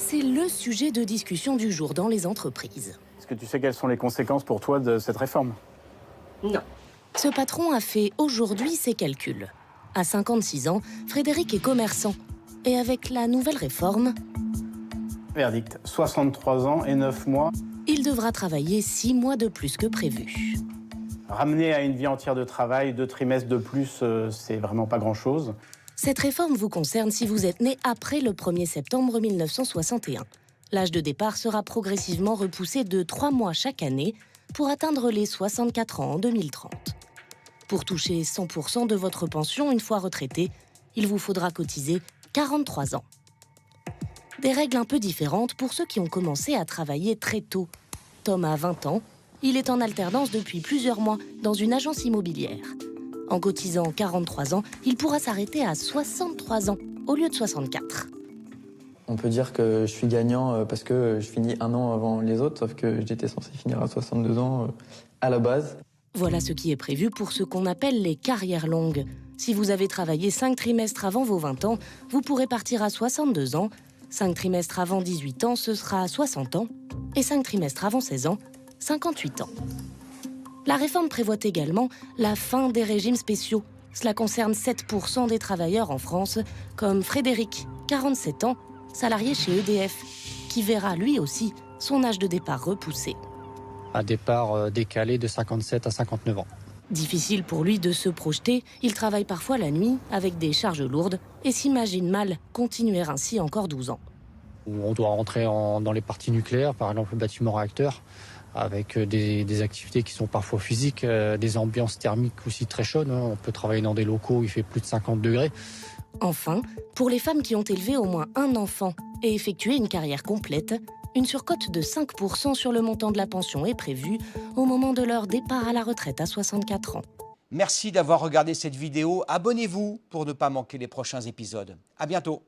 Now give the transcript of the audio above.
C'est le sujet de discussion du jour dans les entreprises. Est-ce que tu sais quelles sont les conséquences pour toi de cette réforme? Non. Ce patron a fait aujourd'hui ses calculs. À 56 ans, Frédéric est commerçant. Et avec la nouvelle réforme, Verdict, 63 ans et 9 mois. il devra travailler 6 mois de plus que prévu. Ramener à une vie entière de travail, 2 trimestres de plus, c'est vraiment pas grand-chose. Cette réforme vous concerne si vous êtes né après le 1er septembre 1961. L'âge de départ sera progressivement repoussé de 3 mois chaque année pour atteindre les 64 ans en 2030. Pour toucher 100% de votre pension une fois retraité, il vous faudra cotiser 43 ans. Des règles un peu différentes pour ceux qui ont commencé à travailler très tôt. Tom a 20 ans, il est en alternance depuis plusieurs mois dans une agence immobilière. En cotisant 43 ans, il pourra s'arrêter à 63 ans au lieu de 64. On peut dire que je suis gagnant parce que je finis un an avant les autres, sauf que j'étais censé finir à 62 ans à la base. Voilà ce qui est prévu pour ce qu'on appelle les carrières longues. Si vous avez travaillé 5 trimestres avant vos 20 ans, vous pourrez partir à 62 ans. 5 trimestres avant 18 ans, ce sera 60 ans. Et 5 trimestres avant 16 ans, 58 ans. La réforme prévoit également la fin des régimes spéciaux. Cela concerne 7% des travailleurs en France, comme Frédéric, 47 ans, salarié chez EDF, qui verra lui aussi son âge de départ repoussé. Un départ décalé de 57 à 59 ans. Difficile pour lui de se projeter, il travaille parfois la nuit avec des charges lourdes et s'imagine mal continuer ainsi encore 12 ans. On doit rentrer dans les parties nucléaires, par exemple le bâtiment réacteur, avec des activités qui sont parfois physiques, des ambiances thermiques aussi très chaudes. On peut travailler dans des locaux où il fait plus de 50 degrés. Enfin, pour les femmes qui ont élevé au moins un enfant et effectué une carrière complète, une surcote de 5% sur le montant de la pension est prévue au moment de leur départ à la retraite à 64 ans. Merci d'avoir regardé cette vidéo. Abonnez-vous pour ne pas manquer les prochains épisodes. À bientôt.